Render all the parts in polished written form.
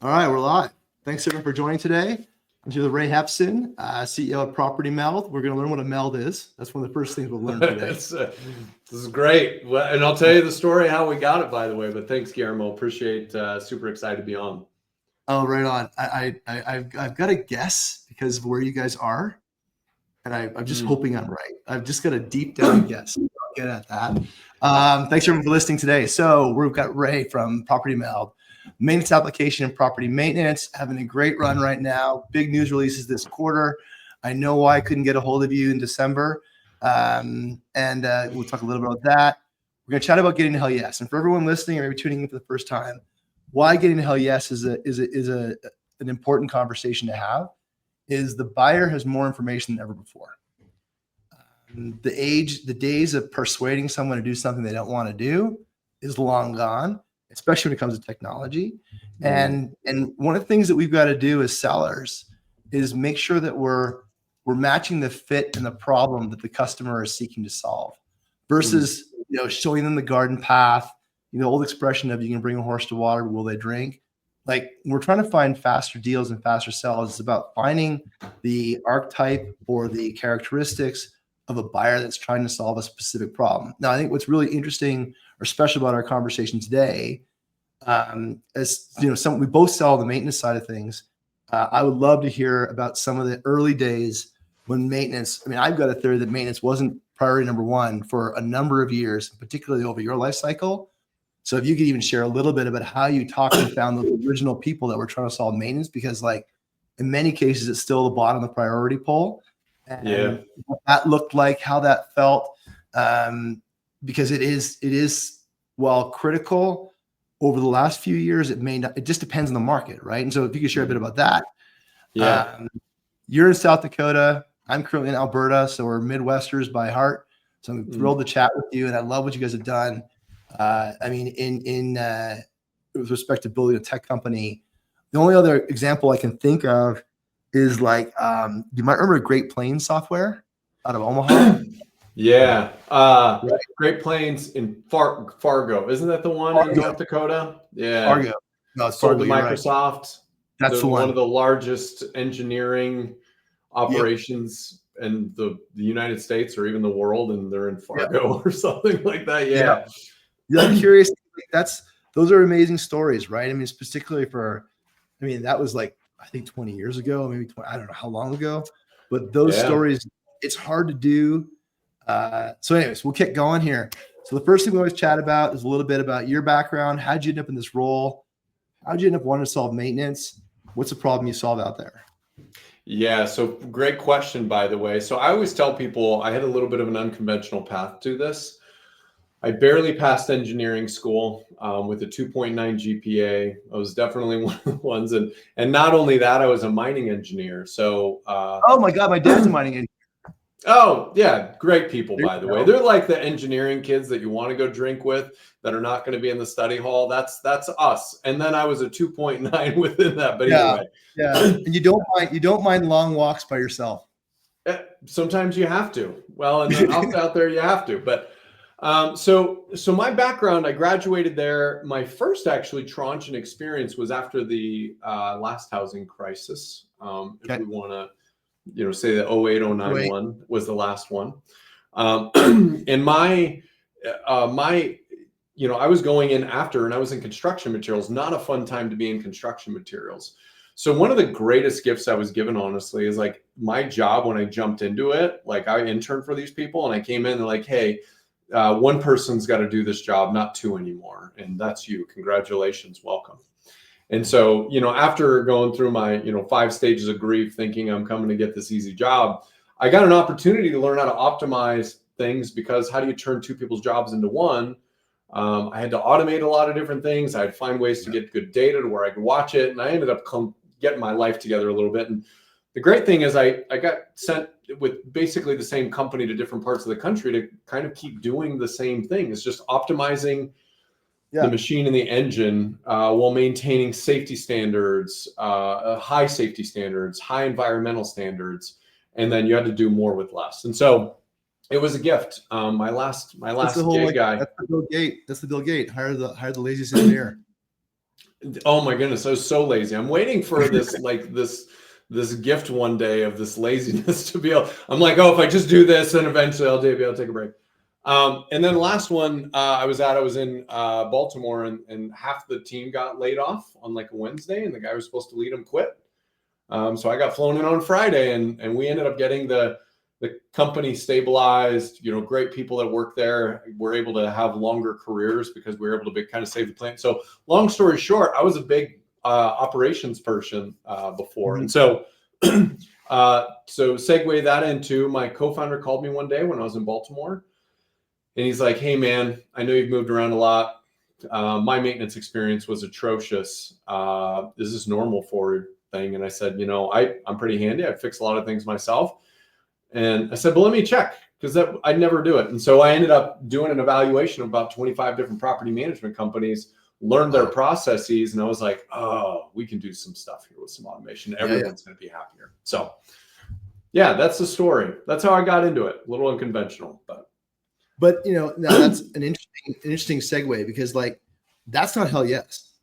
All right, we're live. Thanks everyone for joining today. I'm here with Ray Hespen, CEO of Property Meld. We're going to learn what a meld is. That's one of the first things we'll learn today. This is great. Well, and I'll tell you the story how we got it, by the way. But thanks, Guillermo. Appreciate. Super excited to be on. Oh, right on. I've got a guess because of where you guys are, and I'm just hoping I'm right. I've just got a deep down guess. I'll get at that. Thanks everyone for listening today. So we've got Ray from Property Meld. Maintenance application and property maintenance, having a great run right now. Big news releases this quarter. I know why I couldn't get a hold of you in December. And we'll talk a little bit about that. We're going to chat about getting to hell yes. And for everyone listening or maybe tuning in for the first time, why getting to hell yes is an important conversation to have. Is the buyer has more information than ever before. The days of persuading someone to do something they don't want to do is long gone, especially when it comes to technology. And one of the things that we've got to do as sellers is make sure that we're matching the fit and the problem that the customer is seeking to solve versus, showing them the garden path, the old expression of you can bring a horse to water, will they drink? Like, we're trying to find faster deals and faster sales. It's about finding the archetype or the characteristics of a buyer that's trying to solve a specific problem. Now, I think what's really interesting or special about our conversation today, we both sell the maintenance side of things. I would love to hear about some of the early days when maintenance. I mean, I've got a theory that maintenance wasn't priority number one for a number of years, particularly over your life cycle. So if you could even share a little bit about how you talked and found the original people that were trying to solve maintenance, because in many cases, it's still the bottom of the priority poll. And what that looked like, how that felt, because it is while critical over the last few years, it just depends on the market, right? And so if you could share a bit about that. You're in South Dakota. I'm currently in Alberta, so we're Midwesters by heart. So I'm thrilled to chat with you, and I love what you guys have done. With respect to building a tech company, the only other example I can think of is you might remember Great Plains software out of Omaha. Great Plains in Fargo. Isn't that the one in North Dakota? Yeah. Fargo. No, it's sold Fargo, to Microsoft. Right. That's the one of the largest enengineering operations in the United States or even the world, and they're in Fargo or something like that. I'm curious. Those are amazing stories, right? I mean, it's particularly that was I think 20 years ago, maybe 20, I don't know how long ago, but those stories, it's hard to do. So anyways, we'll get going here. So the first thing we always chat about is a little bit about your background. How'd you end up in this role? How'd you end up wanting to solve maintenance? What's the problem you solve out there? Yeah, so great question, by the way. So I always tell people I had a little bit of an unconventional path to this. I barely passed engineering school with a 2.9 GPA. I was definitely one of the ones. And not only that, I was a mining engineer. So oh my God, my dad's a mining engineer. Oh, yeah. Great people, by the way. They're like the engineering kids that you want to go drink with that are not going to be in the study hall. That's us. And then I was a 2.9 within that. But anyway. Yeah. And you don't mind long walks by yourself. Sometimes you have to. Well, and out there you have to. But so my background, I graduated there. My first actually tranche and experience was after the last housing crisis. If we want to say the 08, 09 one was the last one. And I was going in after, and I was in construction materials, not a fun time to be in construction materials. So one of the greatest gifts I was given, honestly, is my job when I jumped into it, I interned for these people and I came in and they're like, hey, one person's got to do this job, not two anymore. And that's you. Congratulations. Welcome. And so, after going through my, 5 stages of grief, thinking I'm coming to get this easy job, I got an opportunity to learn how to optimize things, because how do you turn 2 people's jobs into one? I had to automate a lot of different things. I'd find ways to get good data to where I could watch it. And I ended up getting my life together a little bit. And the great thing is I got sent with basically the same company to different parts of the country to kind of keep doing the same thing. It's just optimizing the machine and the engine while maintaining safety standards, high safety standards, high environmental standards, and then you had to do more with less. And so it was a gift. My last gig guy. That's the Bill Gates. Hire the laziest engineer. Oh my goodness, I was so lazy. I'm waiting for this like this gift one day of this laziness to be able. I'm like, oh, if I just do this, then eventually I'll be able to take a break. And then last one I was in Baltimore, and half the team got laid off on like a Wednesday, and the guy who was supposed to lead them quit. So I got flown in on Friday, and we ended up getting the company stabilized. You know, great people that work there were able to have longer careers because we were able to kind of save the plant. So long story short, I was a big operations person before, Mhm. and so so segue that into my co-founder called me one day when I was in Baltimore. And he's like, hey, man, I know you've moved around a lot. My maintenance experience was atrocious. Is this normal for you thing? And I said, you know, I'm pretty handy. I fix a lot of things myself. And I said, well, let me check, because I'd never do it. And so I ended up doing an evaluation of about 25 different property management companies, learned their processes. And I was like, oh, we can do some stuff here with some automation. Everyone's going to be happier. So yeah, that's the story. That's how I got into it. A little unconventional, But you know, now that's an interesting segue, because like that's not hell yes.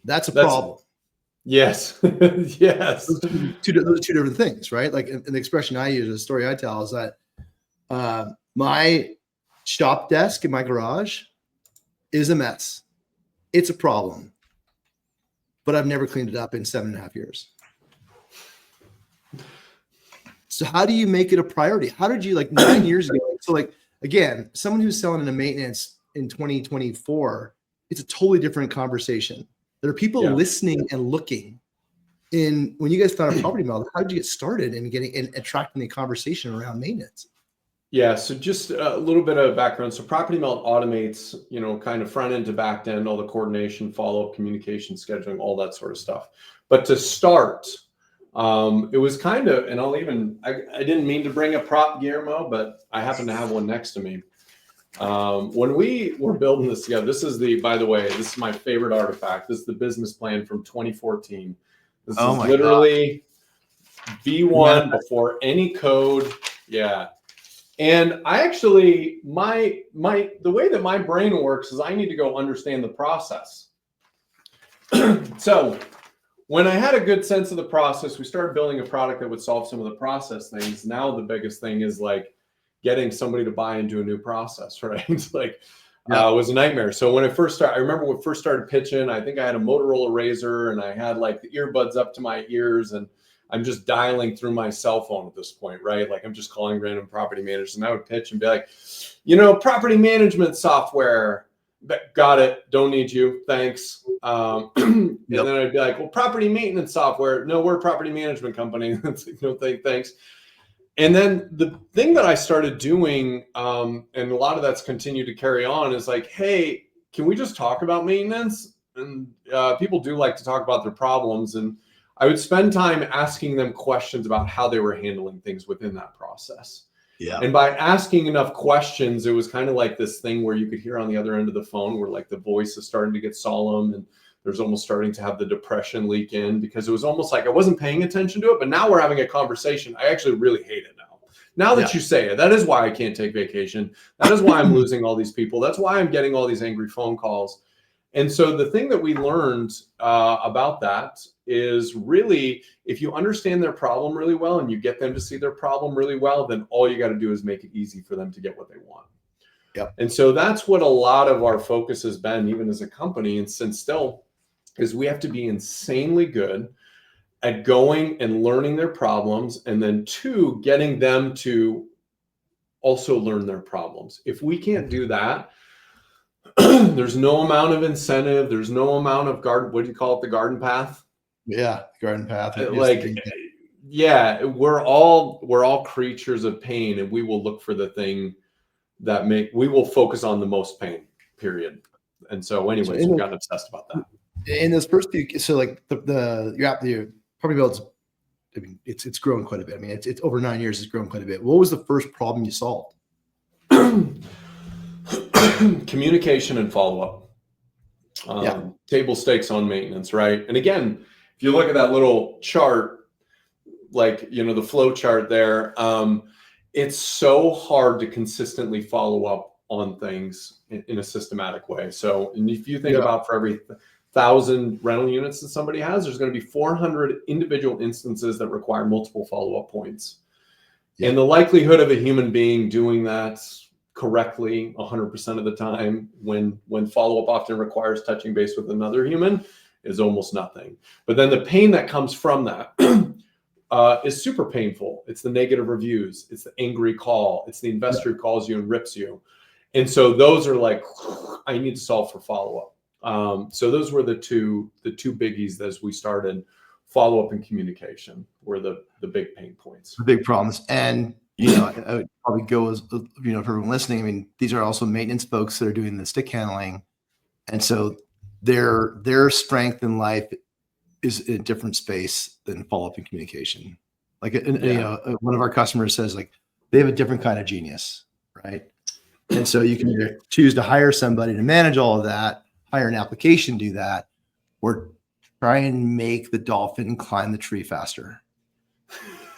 That's a problem. Yes. Yes. Those are two different things, right? Like, and the expression I use, the story I tell, is that my shop desk in my garage is a mess. It's a problem, but I've never cleaned it up in 7.5 years. So how do you make it a priority? How did you, like 9 years ago? So like, again, someone who's selling into maintenance in 2024, it's a totally different conversation. There are people listening and looking. In when you guys found a Property Meld, how did you get started in getting and attracting the conversation around maintenance? Yeah, so just a little bit of background. So Property Meld automates, you know, kind of front end to back end, all the coordination, follow-up, communication, scheduling, all that sort of stuff. But to start, it was kind of, and I didn't mean to bring a prop, Guillermo, but I happen to have one next to me. When we were building this together, by the way, this is my favorite artifact. This is the business plan from 2014. This is literally V1 before any code. Yeah. And I actually, the way that my brain works is I need to go understand the process. So when I had a good sense of the process, we started building a product that would solve some of the process things. Now the biggest thing is like getting somebody to buy into a new process, right? It's like, it was a nightmare. So when I remember when I first started pitching, I think I had a Motorola Razor and I had like the earbuds up to my ears, and I'm just dialing through my cell phone at this point, right? Like I'm just calling random property managers, and I would pitch and be like, you know, property management software, got it, don't need you, thanks. And then I'd be like, well, property maintenance software, no, we're a property management company. No, thanks. And then the thing that I started doing, and a lot of that's continued to carry on, is like, hey, can we just talk about maintenance? And people do like to talk about their problems. And I would spend time asking them questions about how they were handling things within that process. Yeah. And by asking enough questions, it was kind of like this thing where you could hear on the other end of the phone where like the voice is starting to get solemn, and there's almost starting to have the depression leak in, because it was almost like I wasn't paying attention to it, but now we're having a conversation. I actually really hate it now. Now that you say it, that is why I can't take vacation. That is why I'm losing all these people. That's why I'm getting all these angry phone calls. And so the thing that we learned about that is really, if you understand their problem really well and you get them to see their problem really well, then all you got to do is make it easy for them to get what they want. Yep. And so that's what a lot of our focus has been, even as a company, and since still, is we have to be insanely good at going and learning their problems, and then two, getting them to also learn their problems. If we can't do that, there's no amount of incentive. There's no amount of what do you call it? The garden path. Yeah. Garden path. Yeah, we're all creatures of pain, and we will look for the thing that we will focus on the most pain, period. And so anyways, we've gotten obsessed about that. In those first few, so like your Property Meld's, I mean, it's grown quite a bit. I mean, it's over 9 years, it's grown quite a bit. What was the first problem you solved? Communication and follow-up. Table stakes on maintenance, right? And again, if you look at that little chart, like, you know, the flow chart there, it's so hard to consistently follow up on things in a systematic way. So, and if you think about for every 1,000 rental units that somebody has, there's going to be 400 individual instances that require multiple follow-up points. Yeah. And the likelihood of a human being doing that correctly 100% of the time, when follow-up often requires touching base with another human, is almost nothing. But then the pain that comes from that is super painful. It's the negative reviews. It's the angry call. It's the investor who calls you and rips you. And so those are like, I need to solve for follow-up. So those were the two biggies as we started. Follow-up and communication were the big pain points. The big problems. And, I would probably go as, for everyone listening, I mean, these are also maintenance folks that are doing the stick handling. And so their strength in life is in a different space than follow-up and communication. Like, one of our customers says, like, they have a different kind of genius, right? And so you can either choose to hire somebody to manage all of that, hire an application to do that, or try and make the dolphin climb the tree faster.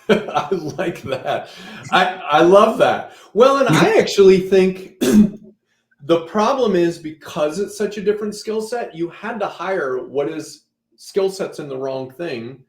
I like that. I love that. Well, and I actually think the problem is, because it's such a different skill set, you had to hire what is skill sets in the wrong thing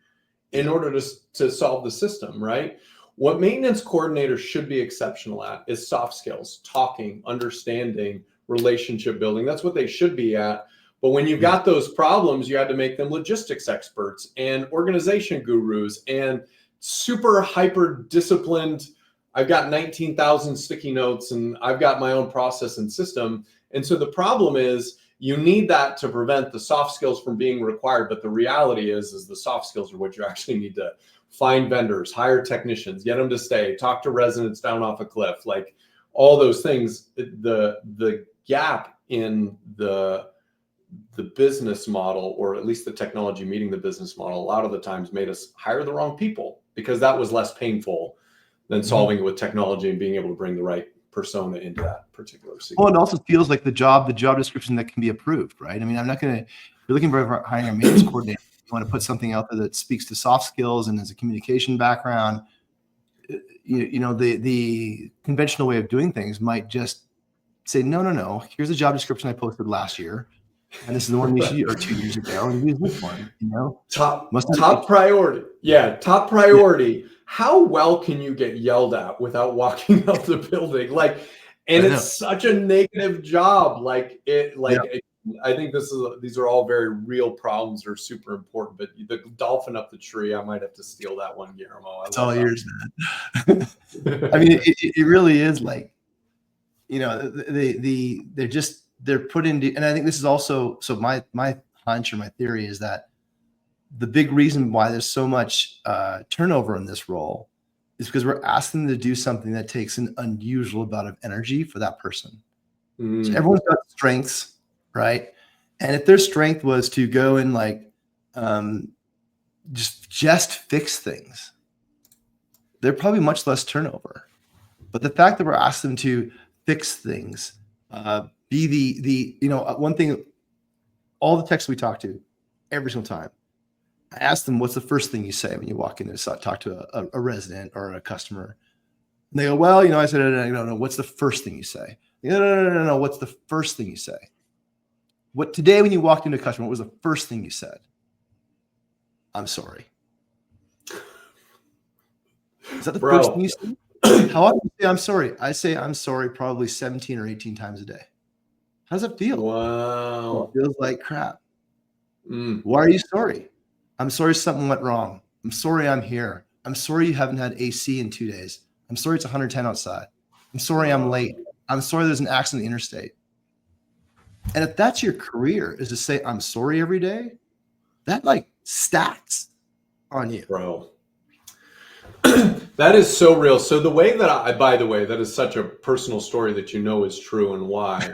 in order to solve the system, right? What maintenance coordinators should be exceptional at is soft skills, talking, understanding, relationship building. That's what they should be at. But when you got those problems, you had to make them logistics experts and organization gurus and super hyper disciplined. I've got 19,000 sticky notes and I've got my own process and system. And so the problem is, you need that to prevent the soft skills from being required. But the reality is the soft skills are what you actually need to find vendors, hire technicians, get them to stay, talk to residents down off a cliff, like all those things. The gap in the business model, or at least the technology meeting the business model, a lot of the times made us hire the wrong people, because that was less painful than solving it with technology and being able to bring the right persona into that particular sequence. Well, it also feels like the job description that can be approved, right? I mean, I'm not going to, you're looking for hiring a maintenance coordinator. You want to put something out there that speaks to soft skills and has a communication background. The conventional way of doing things might just say, no, here's a job description I posted last year, and this is the one you should, or 2 years ago, and use this one. Top priority. Yeah, top priority. Yeah. How well can you get yelled at without walking out the building? It's such a negative job. I think these are all very real problems that are super important. But the dolphin up the tree, I might have to steal that one, Guillermo. It's all yours, man. I mean, it really is like, they're put into, and I think this is also, so my hunch or my theory is that the big reason why there's so much turnover in this role is because we're asking them to do something that takes an unusual amount of energy for that person. So everyone's got strengths, right? And if their strength was to go and just fix things, they're probably much less turnover. But the fact that we're asking them to fix things, be one thing, all the techs we talk to every single time, I ask them, what's the first thing you say when you walk in to talk to a resident or a customer? And they go, well, I said, no, what's the first thing you say? No, what's the first thing you say? What today when you walked into a customer, what was the first thing you said? I'm sorry. Is that the first thing you say? How often do you say I'm sorry? I say I'm sorry probably 17 or 18 times a day. How does it feel? Wow. Well, it feels like crap. Why are you sorry? I'm sorry something went wrong. I'm sorry I'm here. I'm sorry you haven't had AC in 2 days. I'm sorry it's 110 outside. I'm sorry I'm late. I'm sorry there's an accident in the interstate. And if that's your career, is to say I'm sorry every day, that stacks on you. Bro. That is so real. So the way that by the way, that is such a personal story that is true, and why.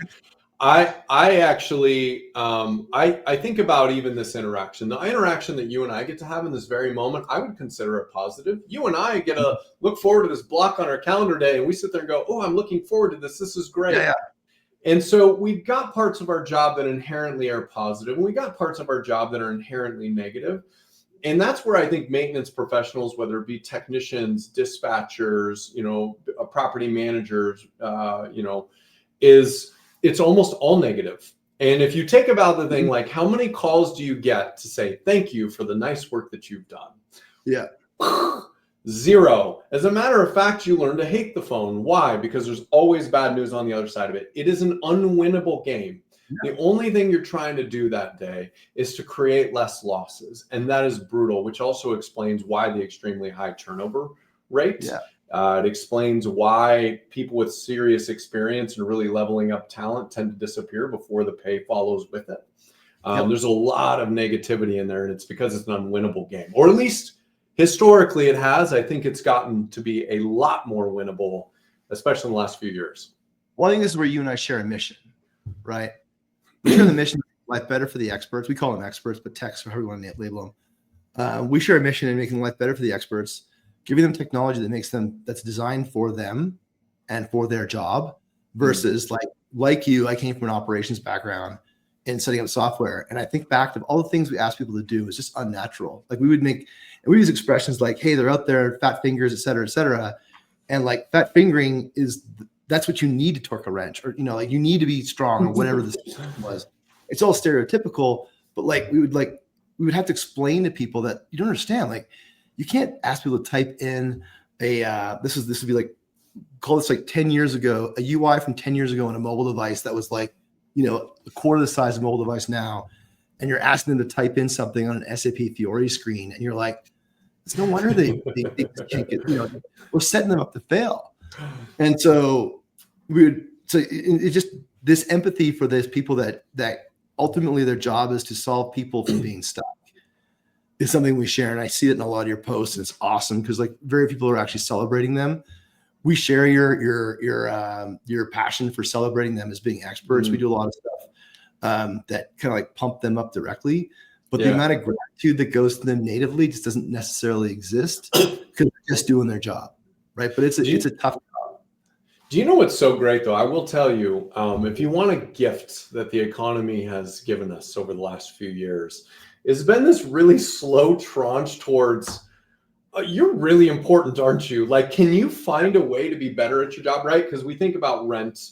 I actually, I think about even this interaction, the interaction that you and I get to have in this very moment, I would consider it positive. You and I get to look forward to this block on our calendar day, and we sit there and go, oh, I'm looking forward to this. This is great. Yeah. And so we've got parts of our job that inherently are positive, and we got parts of our job that are inherently negative. And that's where I think maintenance professionals, whether it be technicians, dispatchers, property managers, it's almost all negative. And if you take about the thing, like how many calls do you get to say thank you for the nice work that you've done? Yeah. 0. As a matter of fact, you learn to hate the phone. Why? Because there's always bad news on the other side of it. It is an unwinnable game. The only thing you're trying to do that day is to create less losses. And that is brutal, which also explains why the extremely high turnover rate. It explains why people with serious experience and really leveling up talent tend to disappear before the pay follows with it. There's a lot of negativity in there, and it's because it's an unwinnable game, or at least historically it has. I think it's gotten to be a lot more winnable, especially in the last few years. Well, I think this is where you and I share a mission, right? We share the mission to make life better for the experts. We call them experts, but techs, however you want to label them. We share a mission in making life better for the experts, giving them technology that's designed for them and for their job, versus like you, I came from an operations background in setting up software. And I think back to all the things we ask people to do is just unnatural. Like we use expressions like, hey, they're out there, fat fingers, et cetera, et cetera. And like fat fingering that's what you need to torque a wrench, or, like you need to be strong, or whatever the system was. It's all stereotypical, but we would have to explain to people that you don't understand. Like you can't ask people to type in this would be like, call this like 10 years ago, a UI from 10 years ago on a mobile device that was like, a quarter the size of a mobile device now. And you're asking them to type in something on an SAP Fiori screen. And you're like, it's no wonder they can't get, we're setting them up to fail. And so it's just this empathy for those people that ultimately their job is to solve people from being stuck is something we share. And I see it in a lot of your posts. And it's awesome because like very few people are actually celebrating them. We share your passion for celebrating them as being experts. We do a lot of stuff that kind of like pump them up directly, but the amount of gratitude that goes to them natively just doesn't necessarily exist because they're just doing their job, right? But it's a tough job. Do you know what's so great though? I will tell you, if you want a gift that the economy has given us over the last few years, it's been this really slow tranche towards you're really important, aren't you? Like, can you find a way to be better at your job, right? Because we think about rent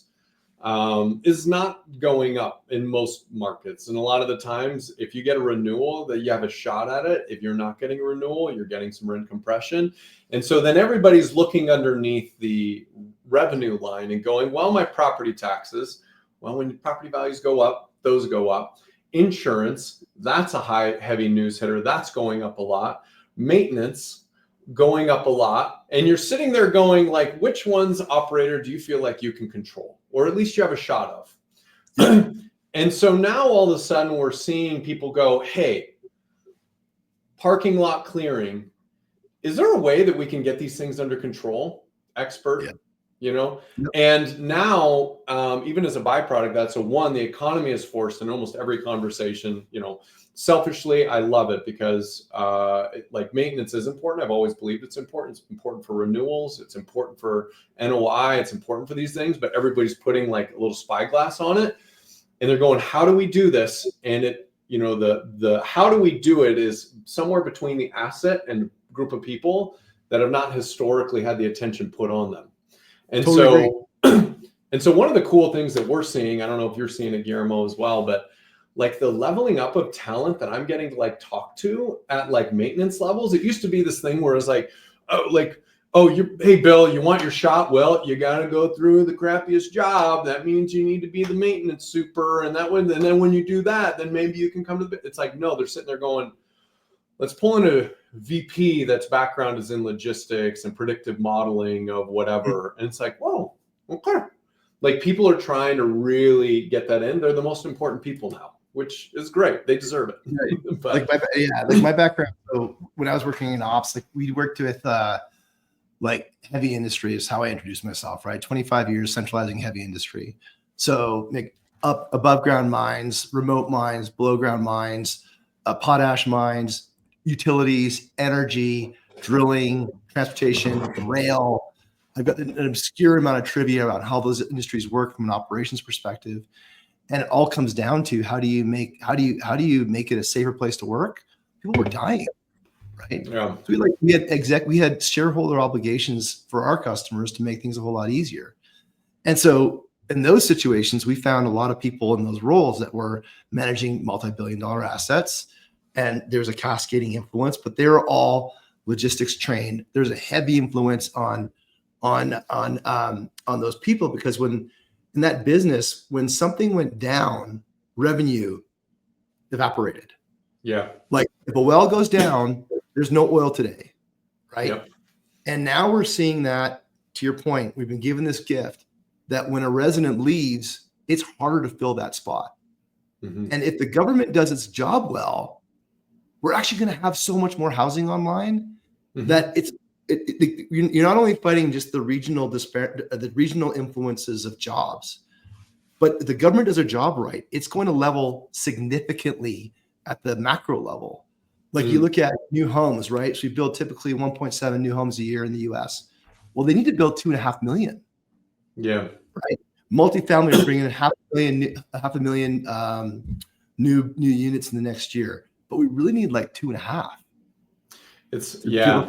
is not going up in most markets. And a lot of the times, if you get a renewal, that you have a shot at it. If you're not getting a renewal, you're getting some rent compression. And so then everybody's looking underneath the revenue line and going, well, my property taxes, well, when property values go up, those go up. Insurance, that's a heavy news hitter. That's going up a lot. Maintenance, going up a lot. And you're sitting there going like, which one's operator do you feel like you can control, or at least you have a shot of? And so now all of a sudden we're seeing people go, hey, parking lot clearing, is there a way that we can get these things under control? Expert, and now even as a byproduct, that's the economy is forced in almost every conversation, selfishly, I love it because like maintenance is important. I've always believed it's important. It's important for renewals. It's important for NOI. It's important for these things, but everybody's putting like a little spyglass on it and they're going, how do we do this? And the how do we do it is somewhere between the asset and group of people that have not historically had the attention put on them. And totally so one of the cool things that we're seeing, I don't know if you're seeing it, Guillermo, as well, but like the leveling up of talent that I'm getting to like talk to at like maintenance levels. It used to be this thing where it's like, hey, Bill, you want your shot? Well, you got to go through the crappiest job. That means you need to be the maintenance super. And then when you do that, then maybe you can come to it's like, no, they're sitting there going, let's pull in a VP that's background is in logistics and predictive modeling of whatever. And it's like, whoa, okay. Like people are trying to really get that in. They're the most important people now, which is great. They deserve it. Right. But my background. So when I was working in ops, like we worked with like heavy industry is how I introduced myself, right? 25 years centralizing heavy industry. So like above ground mines, remote mines, below ground mines, potash mines, utilities, energy, drilling, transportation, rail. I've got an obscure amount of trivia about how those industries work from an operations perspective. And it all comes down to how do you make it a safer place to work? People were dying, right? Yeah. So we had shareholder obligations for our customers to make things a whole lot easier. And so in those situations, we found a lot of people in those roles that were managing multi-billion-dollar assets, and there's a cascading influence, but they were all logistics trained. There's a heavy influence on those people, because when in that business, when something went down, revenue evaporated. Yeah. Like if a well goes down, there's no oil today, right? Yep. And now we're seeing that, to your point, we've been given this gift that when a resident leaves, it's harder to fill that spot. Mm-hmm. And if the government does its job well, we're actually going to have so much more housing online that you're not only fighting just the regional influences of jobs, but the government does their job right, it's going to level significantly at the macro level. Like you look at new homes, right? So we build typically 1.7 new homes a year in the US. Well, they need to build 2.5 million. Yeah. Right. Multifamily are bringing in half a million new units in the next year, but we really need like 2.5. It's to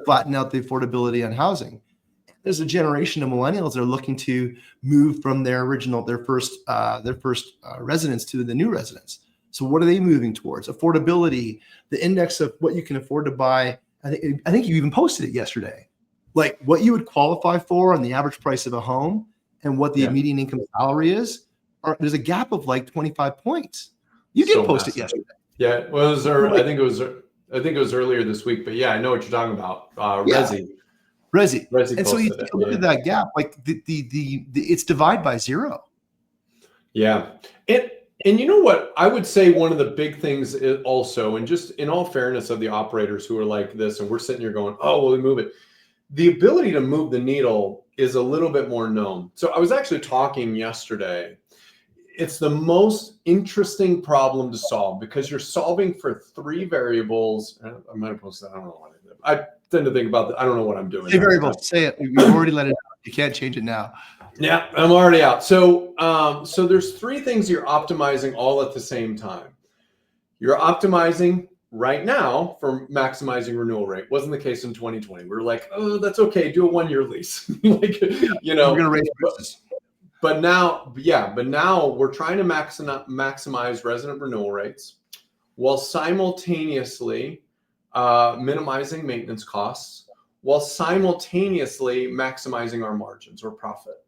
flatten out the affordability on housing. There's a generation of millennials that are looking to move from their first residence to the new residence. So what are they moving towards? Affordability, the index of what you can afford to buy. I think you even posted it yesterday, like what you would qualify for on the average price of a home and what the median income salary is. There's a gap of like 25 points. You did post it yesterday. Yeah, well, I think it was earlier this week, but yeah, I know what you're talking about. Resi. And so you look at that gap, like it's divide by zero. Yeah. And you know what? I would say one of the big things is also, and just in all fairness of the operators who are like this, and we're sitting here going, oh, well, we move it. The ability to move the needle is a little bit more known. So I was actually talking yesterday. It's the most interesting problem to solve because you're solving for 3 variables. I might have posted that. I don't know what I did. I tend to think about that. I don't know what I'm doing. Say variables. Say it. You've already let it out. You can't change it now. Yeah, I'm already out. So there's 3 things you're optimizing all at the same time. You're optimizing right now for maximizing renewal rate. Wasn't the case in 2020. We were like, oh, that's okay. Do a 1-year lease. We're going to raise prices. But now we're trying to maximize resident renewal rates while simultaneously minimizing maintenance costs, while simultaneously maximizing our margins or profit.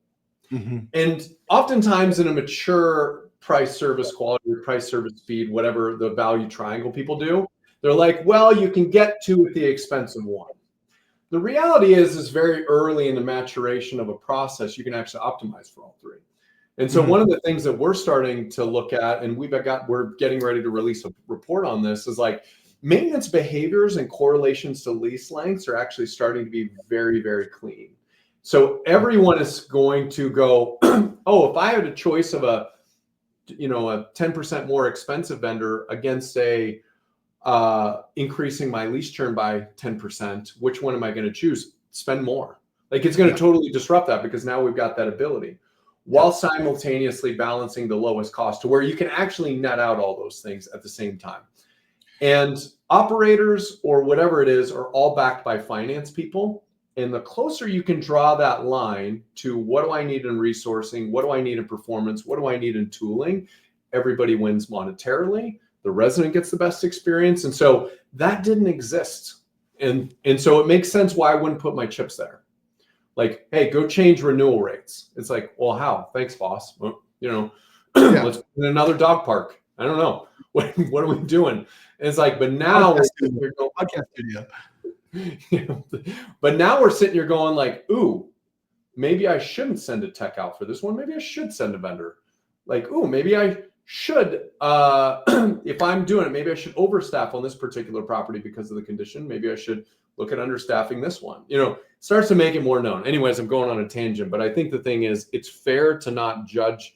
Mm-hmm. And oftentimes in a mature price service quality, price service speed, whatever the value triangle people do, they're like, well, you can get 2 at the expense of 1. The reality is very early in the maturation of a process, you can actually optimize for all 3. And so one of the things that we're starting to look at, and we're getting ready to release a report on this, is like maintenance behaviors and correlations to lease lengths are actually starting to be very, very clean. So everyone is going to go, oh, if I had a choice of a 10% more expensive vendor against increasing my lease churn by 10%, which one am I going to choose? Spend more. Like it's going to totally disrupt that because now we've got that ability while simultaneously balancing the lowest cost to where you can actually net out all those things at the same time. And operators or whatever it is are all backed by finance people. And the closer you can draw that line to what do I need in resourcing? What do I need in performance? What do I need in tooling? Everybody wins monetarily. The resident gets the best experience. And so that didn't exist. And so it makes sense why I wouldn't put my chips there. Like, hey, go change renewal rates. It's like, well, how? Thanks, boss. Well, let's put in another dog park. I don't know. What are we doing? And it's like, but now we're sitting here going, podcast studio. But now we're sitting here going like, ooh, maybe I shouldn't send a tech out for this one. Maybe I should send a vendor. Like, ooh, maybe I should, if I'm doing it, maybe I should overstaff on this particular property because of the condition. Maybe I should look at understaffing this one. Starts to make it more known. Anyways, I'm going on a tangent, but I think the thing is, it's fair to not judge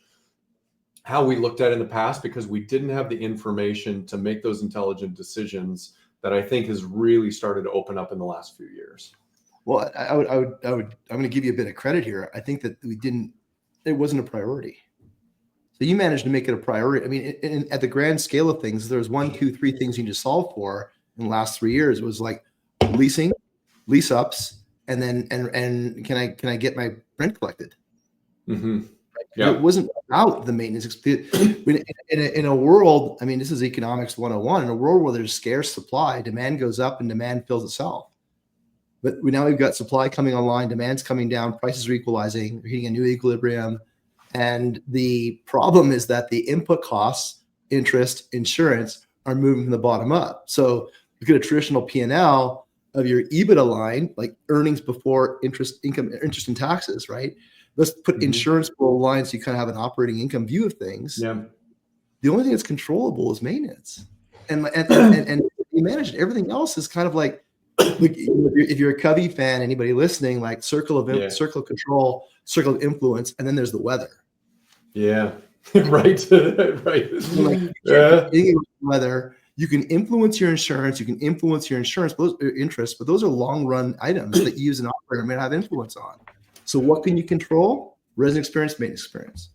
how we looked at it in the past because we didn't have the information to make those intelligent decisions that I think has really started to open up in the last few years. Well, I'm going to give you a bit of credit here. I think that it wasn't a priority. So you managed to make it a priority. I mean, at the grand scale of things, there's 1, 2, 3 things you need to solve for in the last 3 years. It was like leasing, lease ups, and then and can I get my rent collected? Mm-hmm. Yeah. It wasn't about the maintenance. In a world, I mean, this is economics 101. In a world where there's scarce supply, demand goes up and demand fills itself. But we've got supply coming online, demand's coming down, prices are equalizing, we're hitting a new equilibrium. And the problem is that the input costs, interest, insurance, are moving from the bottom up. So look at a traditional P&L of your EBITDA line, like earnings before interest and taxes, right? Let's put insurance below the line so you kind of have an operating income view of things. Yeah. The only thing that's controllable is maintenance. And you manage it. Everything else is kind of like if you're a Covey fan, anybody listening, like circle of control, circle of influence, and then there's the weather. Yeah. Right. Right. Weather. You can influence your insurance. You can influence your insurance interest, but those are long run items that you as an operator may have influence on. So what can you control? Resident experience, maintenance experience.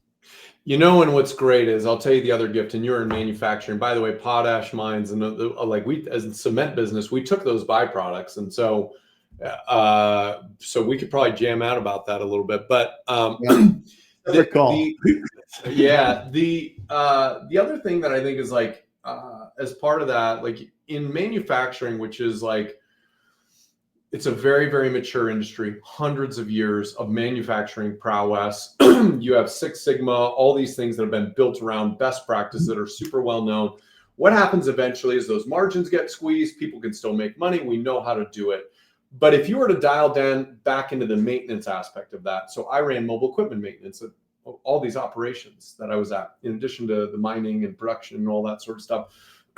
You know, and what's great is I'll tell you the other gift, and you're in manufacturing. By the way, potash mines and like we as a cement business, we took those byproducts, and so we could probably jam out about that a little bit. But the other thing that I think is like as part of that, like in manufacturing, which is like it's a very, very mature industry, hundreds of years of manufacturing prowess. You have Six Sigma, all these things that have been built around best practices that are super well known. What happens eventually is those margins get squeezed. People can still make money. We know how to do it. But if you were to dial down back into the maintenance aspect of that, so I ran mobile equipment maintenance at all these operations that I was at, in addition to the mining and production and all that sort of stuff.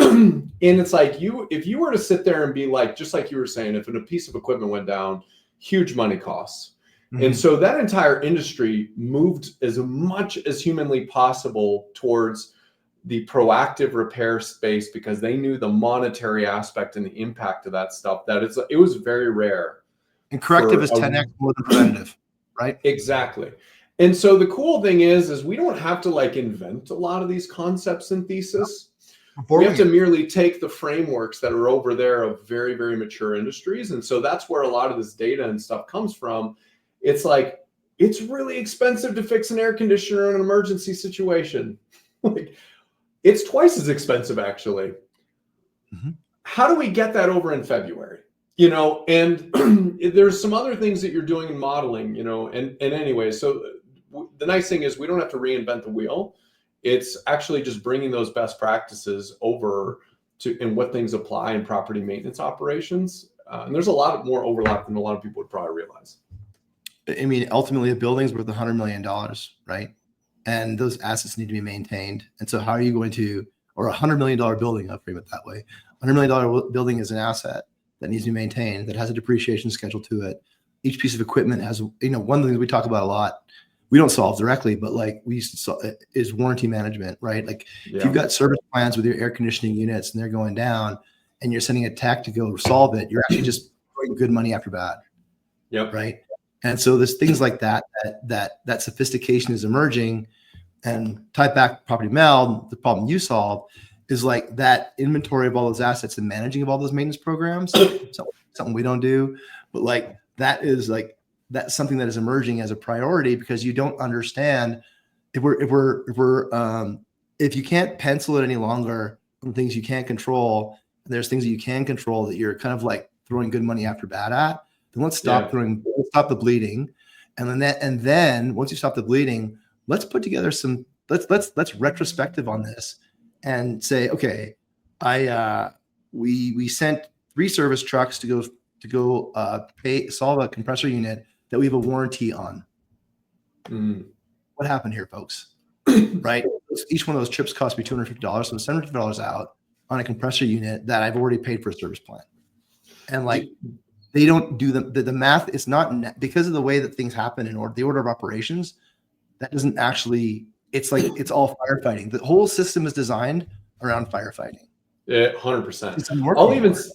And it's like if you were to sit there and be like, just like you were saying, if a piece of equipment went down, huge money costs. And so that entire industry moved as much as humanly possible towards the proactive repair space because they knew the monetary aspect and the impact of that stuff. It was very rare. And corrective is 10x more than preventative, right? Exactly. And so the cool thing is we don't have to like invent a lot of these concepts and thesis. We have to merely take the frameworks that are over there of very, very mature industries. And so that's where a lot of this data and stuff comes from. It's like, it's really expensive to fix an air conditioner in an emergency situation. Like, it's twice as expensive, actually. How do we get that over in February? You know, and there's some other things that you're doing in modeling, you know, and anyway, so the nice thing is we don't have to reinvent the wheel. It's actually just bringing those best practices over to and what things apply in property maintenance operations. And there's a lot more overlap than a lot of people would probably realize. I mean, ultimately, a building's worth $100 million, right? And those assets need to be maintained. And so how are you going to, or $100 million building, I'll frame it that way. $100 million building is an asset that needs to be maintained, that has a depreciation schedule to it. Each piece of equipment has, you know, one of the things we talk about a lot, we don't solve directly, but like we used to solve, is warranty management, right? Like if you've got service plans with your air conditioning units and they're going down and you're sending a tech to go solve it, you're actually just throwing good money after bad. Right. And so there's things like that sophistication is emerging. And tied back to Property Meld, the problem you solve is like that inventory of all those assets and managing of all those maintenance programs. Something we don't do, but like that is like, that's something that is emerging as a priority because you don't understand if you can't pencil it any longer on things you can't control, there's things that you can control that you're kind of like throwing good money after bad at, then let's stop stop the bleeding. And then once you stop the bleeding, let's put together let's retrospective on this and say, okay, we sent 3 service trucks to go solve a compressor unit that we have a warranty on. What happened here, folks? Right? Each one of those trips cost me $250, so $750 out on a compressor unit that I've already paid for a service plan. And like, they don't do the math. It's not because of the way that things happen in the order of operations. That doesn't actually, it's like, it's all firefighting. The whole system is designed around firefighting. Yeah, 100%.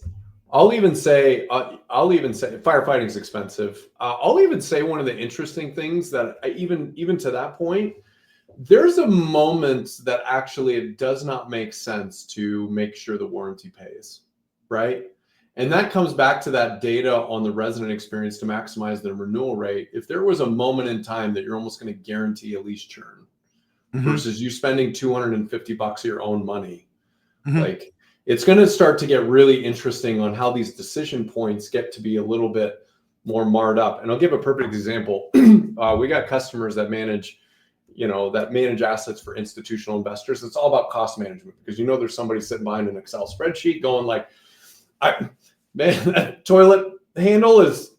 I'll even say firefighting is expensive. I'll even say one of the interesting things that even to that point, there's a moment that actually it does not make sense to make sure the warranty pays, right? And that comes back to that data on the resident experience to maximize the renewal rate. If there was a moment in time that you're almost going to guarantee a lease churn versus you spending $250 of your own money, like it's going to start to get really interesting on how these decision points get to be a little bit more marred up. And I'll give a perfect example. We got customers that manage assets for institutional investors. It's all about cost management because there's somebody sitting behind an Excel spreadsheet going like, man, that toilet handle is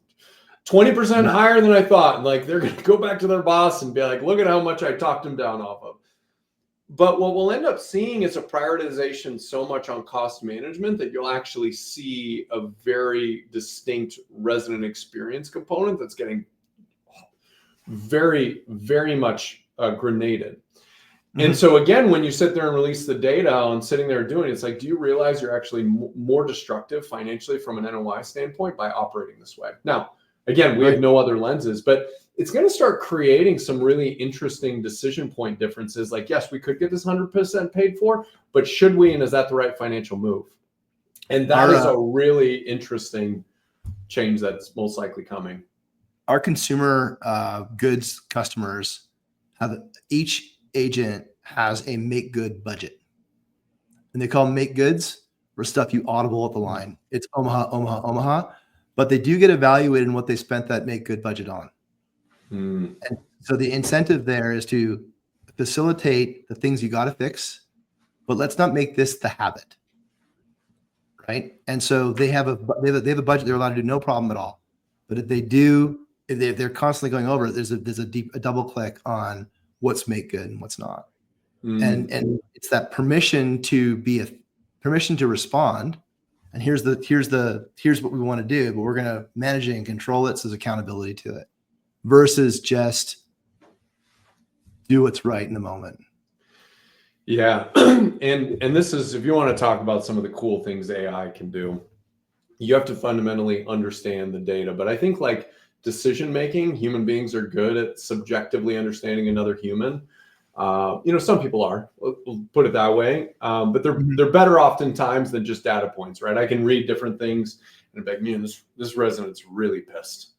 20% higher than I thought. And like, they're going to go back to their boss and be like, look at how much I talked him down off of. But what we'll end up seeing is a prioritization so much on cost management that you'll actually see a very distinct resident experience component that's getting very, very much grenaded. And so again, when you sit there and release the data on sitting there doing it, it's like, do you realize you're actually more destructive financially from an NOI standpoint by operating this way? Now, again, we have no other lenses, but it's going to start creating some really interesting decision point differences. Like, yes, we could get this 100% paid for, but should we, and is that the right financial move? And that is a really interesting change that's most likely coming. Our consumer goods customers each agent has a make good budget, and they call them make goods for stuff you audible at the line. It's Omaha, Omaha, Omaha, but they do get evaluated in what they spent that make good budget on. And so the incentive there is to facilitate the things you got to fix, but let's not make this the habit, right? And so they have a budget they're allowed to do no problem at all. But if they're constantly going over it, there's a double click on what's make good and what's not. And it's that permission to respond. And here's what we want to do, but we're going to manage it and control it. So there's accountability to it versus just do what's right in the moment. Yeah. And this is, if you want to talk about some of the cool things AI can do, you have to fundamentally understand the data. But I think like decision making, human beings are good at subjectively understanding another human. Some people are, we'll put it that way, but they're better oftentimes than just data points, right? I can read different things and be like, man, this resident's really pissed.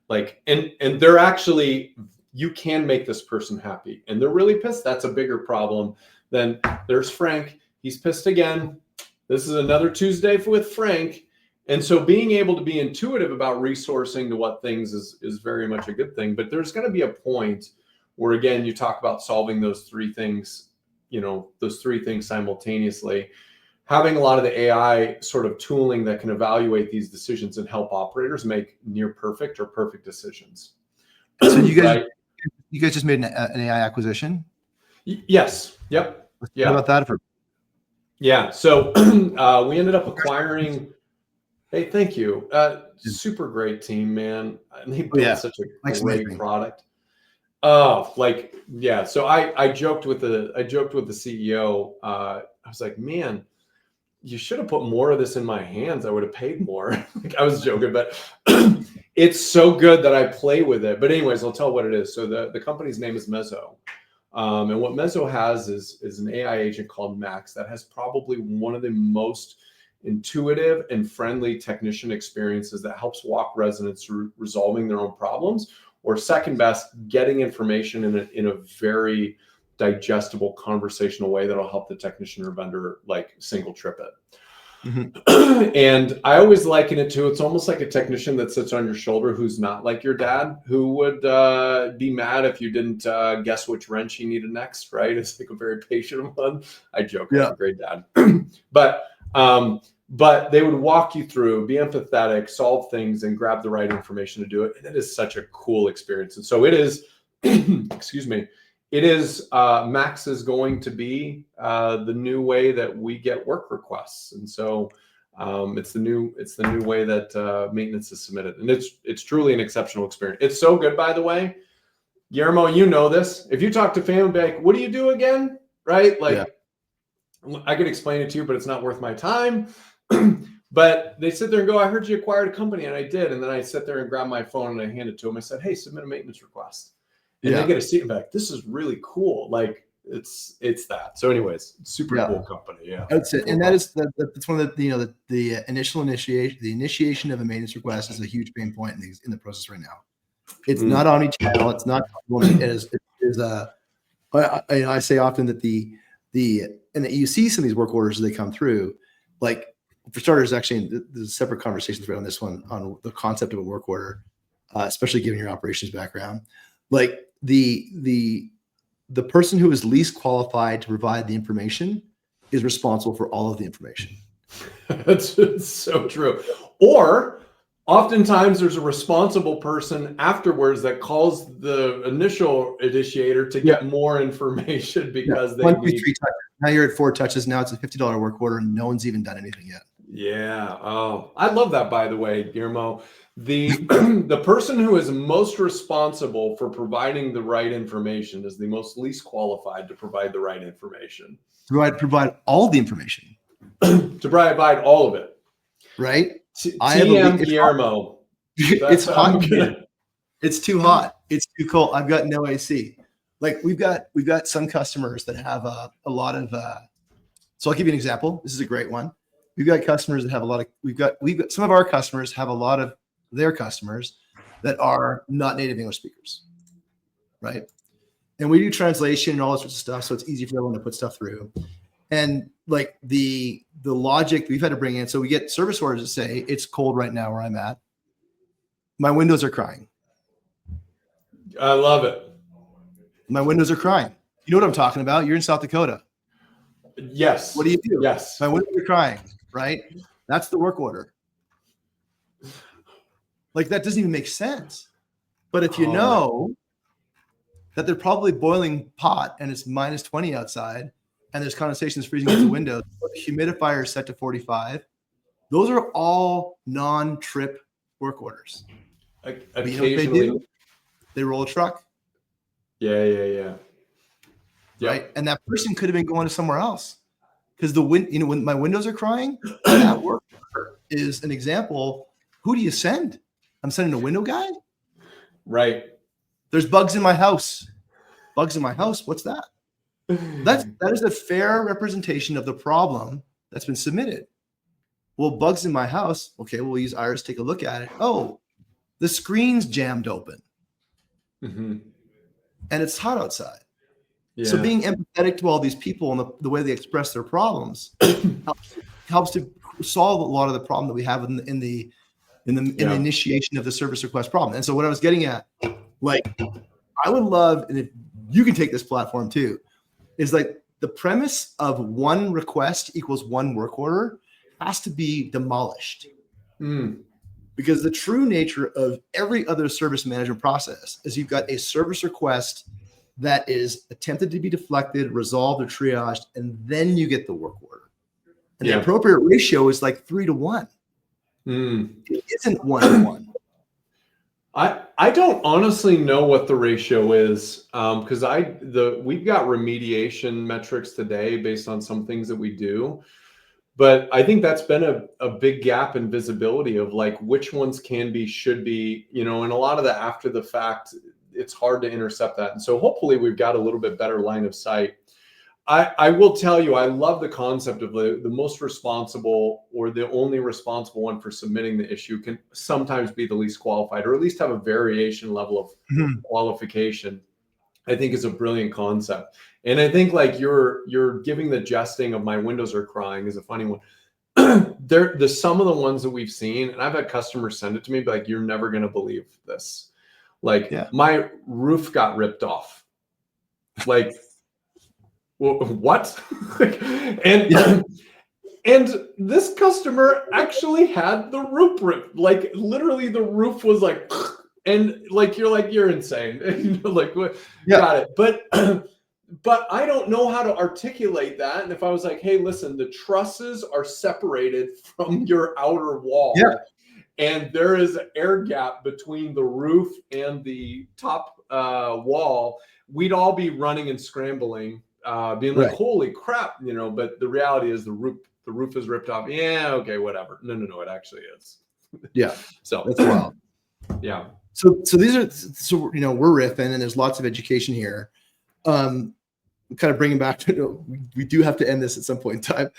Like, and they're actually, you can make this person happy and they're really pissed. That's a bigger problem than there's Frank. He's pissed again. This is another Tuesday with Frank. And so being able to be intuitive about resourcing to what things is very much a good thing. But there's going to be a point where, again, you talk about solving those three things simultaneously. Having a lot of the AI sort of tooling that can evaluate these decisions and help operators make near perfect or perfect decisions. So you guys just made an AI acquisition? Yes. Yep. What about that? Yeah. So we ended up acquiring. Hey, thank you. Super great team, man. And they built such a great product. Oh, like, yeah. So I joked with the CEO. I was like, man, you should have put more of this in my hands. I would have paid more. Like, I was joking, but it's so good that I play with it. But anyways, I'll tell what it is. So the company's name is Mezzo. And what Mezzo has is an AI agent called Max that has probably one of the most intuitive and friendly technician experiences that helps walk residents through resolving their own problems, or second best, getting information in a very digestible conversational way that'll help the technician or vendor like single trip it. And I always liken it to, it's almost like a technician that sits on your shoulder who's not like your dad, who would be mad if you didn't guess which wrench he needed next, right? It's like a very patient one. I joke, I have a great dad. But they would walk you through, be empathetic, solve things, and grab the right information to do it. And it is such a cool experience. And so it is, excuse me, it is, Max is going to be the new way that we get work requests. And so it's the new way that maintenance is submitted. And it's truly an exceptional experience. It's so good, by the way. Guillermo, you know this. If you talk to family, like, what do you do again? Right? Like, I could explain it to you, but it's not worth my time. But they sit there and go, I heard you acquired a company, and I did. And then I sit there and grab my phone and I hand it to them. I said, hey, submit a maintenance request. And they get a seat and be like, this is really cool. Like, it's that. So anyways, super cool company. Yeah. That's it. And that's one of the initiation of a maintenance request is a huge pain point in the process right now. It's not omni-channel. It's not, I say often that and you see some of these work orders as they come through, like for starters, actually, there's a separate conversation thread on this one on the concept of a work order, especially given your operations background. Like the person who is least qualified to provide the information is responsible for all of the information. That's so true. Or oftentimes there's a responsible person afterwards that calls the initial initiator to get more information because they need 3 touches. Now you're at 4 touches. Now it's a $50 work order and no one's even done anything yet. Yeah. Oh, I love that, by the way, Guillermo. The person who is most responsible for providing the right information is the most least qualified to provide the right information. To provide all the information. To provide all of it. Right? TM Guillermo. It's hot. It's too hot. It's too cold. I've got no AC. Like we've got some customers that have a lot of so I'll give you an example. This is a great one. We've got customers that have a lot of we've got some of our customers have a lot of their customers that are not native English speakers. Right? And we do translation and all this sorts of stuff, so it's easy for everyone to put stuff through. And like the logic we've had to bring in, so we get service orders that say it's cold right now where I'm at. My windows are crying. I love it. My windows are crying. You know what I'm talking about? You're in South Dakota. Yes. What do you do? Yes. My windows are crying, right? That's the work order. Like that doesn't even make sense. But if you know that they're probably boiling pot and it's minus 20 outside and there's condensation freezing out the windows, the humidifier is set to 45. Those are all non-trip work orders. Occasionally, you know what they do? They roll a truck. Yeah. Right. And that person could have been going to somewhere else because when my windows are crying, that work is an example. Who do you send? I'm sending a window guy. Right. There's bugs in my house. Bugs in my house. What's that? That is a fair representation of the problem that's been submitted. Well, bugs in my house. Okay, we'll use Iris. Take a look at it. Oh, the screen's jammed open. Mm-hmm. And it's hot outside. Yeah. So being empathetic to all these people and the way they express their problems helps to solve a lot of the problem that we have in the initiation of the service request problem. And so what I was getting at, like, I would love, and if you can take this platform too, is like the premise of one request equals one work order has to be demolished. Because the true nature of every other service management process is you've got a service request that is attempted to be deflected, resolved, or triaged, and then you get the work order. And the appropriate ratio is like 3 to 1. It isn't 1 to 1. I don't honestly know what the ratio is because we've got remediation metrics today based on some things that we do. But I think that's been a big gap in visibility of like which ones should be, and a lot of the after the fact, it's hard to intercept that. And so hopefully we've got a little bit better line of sight. I will tell you, I love the concept of the most responsible or the only responsible one for submitting the issue can sometimes be the least qualified, or at least have a variation level of qualification. I think is a brilliant concept. And I think like you're giving the jesting of my windows are crying is a funny one. There's some of the ones that we've seen, and I've had customers send it to me, but like, you're never going to believe this. Like my roof got ripped off. Like, well, what? And this customer actually had the roof ripped. Like literally the roof was like, and like, you're insane. Like, got it. But I don't know how to articulate that. And if I was like, hey, listen, the trusses are separated from your outer wall. And there is an air gap between the roof and the top wall, we'd all be running and scrambling, being like, holy crap, but the reality is the roof is ripped off. Yeah, okay, whatever. No, it actually is. Yeah. So that's wild. Yeah. So these are, we're riffing and there's lots of education here. kind of bringing back to, we do have to end this at some point in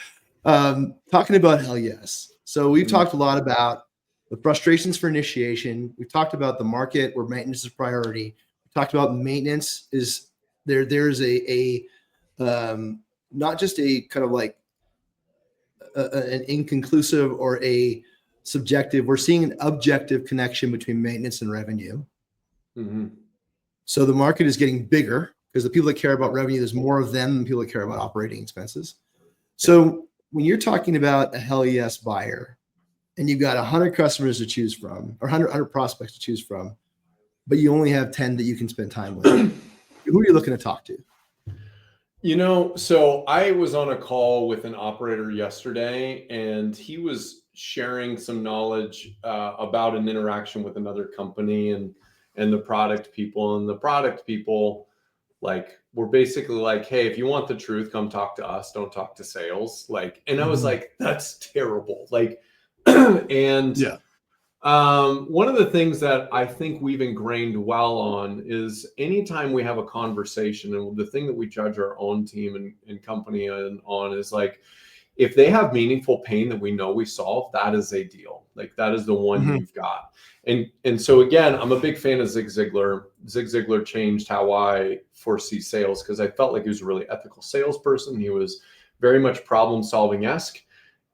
time. Talking about hell yes. So we've talked a lot about the frustrations for initiation. We've talked about the market where maintenance is priority. We talked about maintenance is there. There's a not just a kind of like an inconclusive or a subjective. We're seeing an objective connection between maintenance and revenue. So the market is getting bigger because the people that care about revenue, there's more of them than people that care about operating expenses. So when you're talking about a hell yes buyer and you've got 100 customers to choose from or 100 prospects to choose from, but you only have 10 that you can spend time with, who are you looking to talk to? You know, so I was on a call with an operator yesterday, and he was sharing some knowledge about an interaction with another company and the product people. And the product people, like, were basically like, hey, if you want the truth, come talk to us. Don't talk to sales. Like, and I was like, that's terrible. Like, and yeah. One of the things that I think we've ingrained well on is anytime we have a conversation, and the thing that we judge our own team and company on is like, if they have meaningful pain that we know we solve, that is a deal. Like that is the one you've got. And so again, I'm a big fan of Zig Ziglar. Zig Ziglar changed how I foresee sales because I felt like he was a really ethical salesperson. He was very much problem solving esque.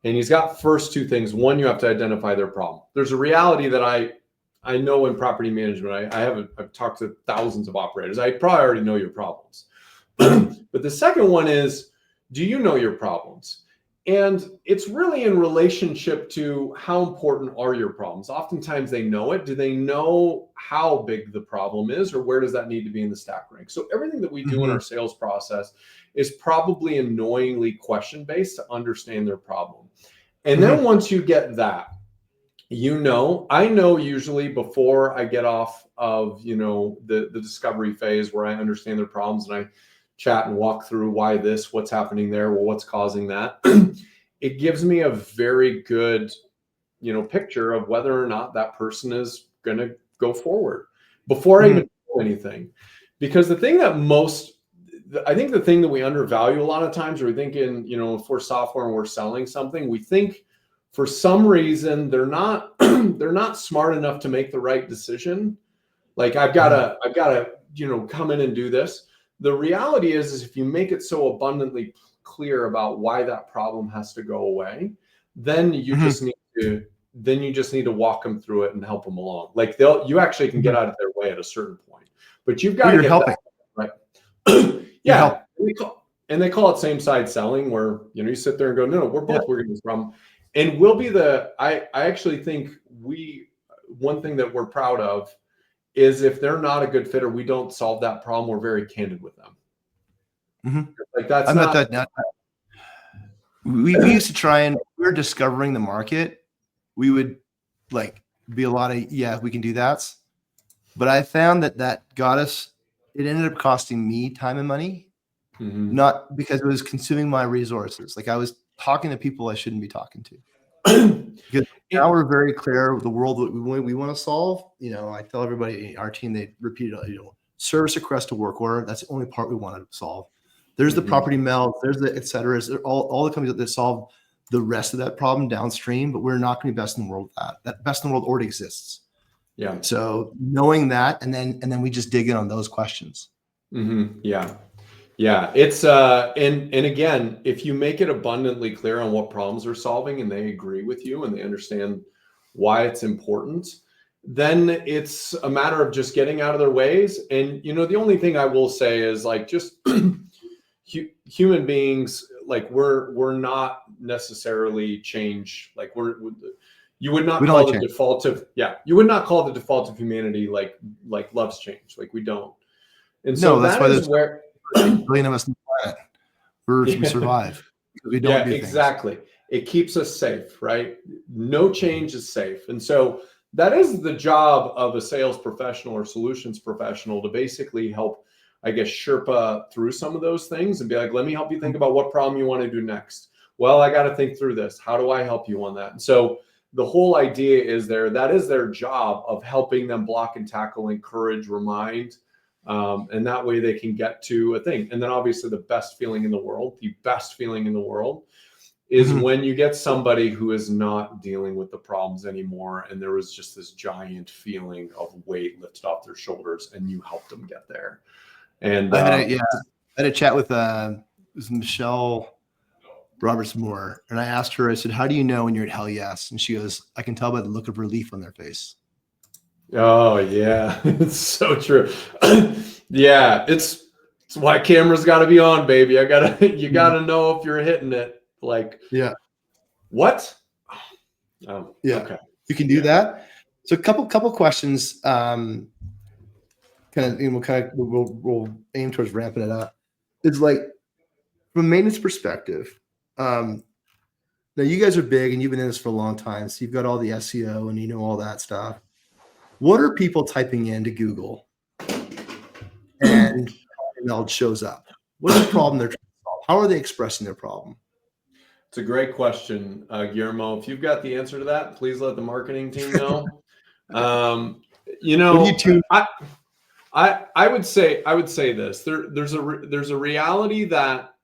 And he's got first two things. One, you have to identify their problem. There's a reality that I know in property management. I've talked to thousands of operators. I probably already know your problems. But the second one is, do you know your problems? And it's really in relationship to how important are your problems. Oftentimes they know it. Do they know how big the problem is, or where does that need to be in the stack rank? So everything that we do in our sales process is probably annoyingly question-based to understand their problem. And then once you get that, I know usually before I get off of, the discovery phase where I understand their problems and I chat and walk through why this, what's happening there, well, what's causing that. It gives me a very good, picture of whether or not that person is going to go forward before I even do anything. Because the thing that I think the thing that we undervalue a lot of times, or we think if we're software and we're selling something, we think for some reason they're not smart enough to make the right decision. Like I've got to come in and do this. The reality is if you make it so abundantly clear about why that problem has to go away, then you just need to walk them through it and help them along. Like you actually can get out of their way at a certain point, but you've got to get helping. That, right. Yeah. And they call it same side selling, where, you sit there and go, no, we're both working this problem. And we'll be I actually think one thing that we're proud of is if they're not a good fit or we don't solve that problem, we're very candid with them. Like that's we used to try, and we're discovering the market. We would like be a lot of, we can do that. But I found that got us, it ended up costing me time and money, not because it was consuming my resources. Like I was talking to people I shouldn't be talking to. Because now we're very clear of the world that we want to solve. I tell everybody, our team, they repeat it, service request to work order. That's the only part we want to solve. There's the property meld, there's the et cetera. There's all the companies that solve the rest of that problem downstream, but we're not going to be best in the world with that. That best in the world already exists. Yeah. So knowing that, and then we just dig in on those questions. Yeah. Yeah. It's and again, if you make it abundantly clear on what problems we're solving and they agree with you and they understand why it's important, then it's a matter of just getting out of their ways. And the only thing I will say is like just human beings, like we're not necessarily change. Like you would not call the default of humanity like loves change. Like we don't. And so that's why there's where billion of us on the planet. We survive. We don't do exactly. Things. It keeps us safe, right? No change is safe. And so that is the job of a sales professional or solutions professional, to basically help, I guess, Sherpa through some of those things and be like, let me help you think about what problem you want to do next. Well, I got to think through this. How do I help you on that? And so the whole idea is that is their job of helping them block and tackle, encourage, remind, And that way they can get to a thing. And then obviously the best feeling in the world is when you get somebody who is not dealing with the problems anymore, and there was just this giant feeling of weight lifted off their shoulders, and you helped them get there. And I had a chat with it was Michelle Roberts Moore, and I asked her, I said, "How do you know when you're at hell yes?" And she goes, "I can tell by the look of relief on their face." Oh yeah, it's so true. Yeah, it's why cameras got to be on, baby. You got to know if you're hitting it. Like, yeah, what? Yeah, okay, you can do that. So a couple questions. We'll aim towards ramping it up. It's like, from a maintenance perspective, now you guys are big and you've been in this for a long time, so you've got all the SEO and you know all that stuff. What are people typing into Google and Meld shows up? What's the problem they're trying to solve? How are they expressing their problem? It's a great question, Guillermo. If you've got the answer to that, please let the marketing team know. You know, I would say this. There's a reality that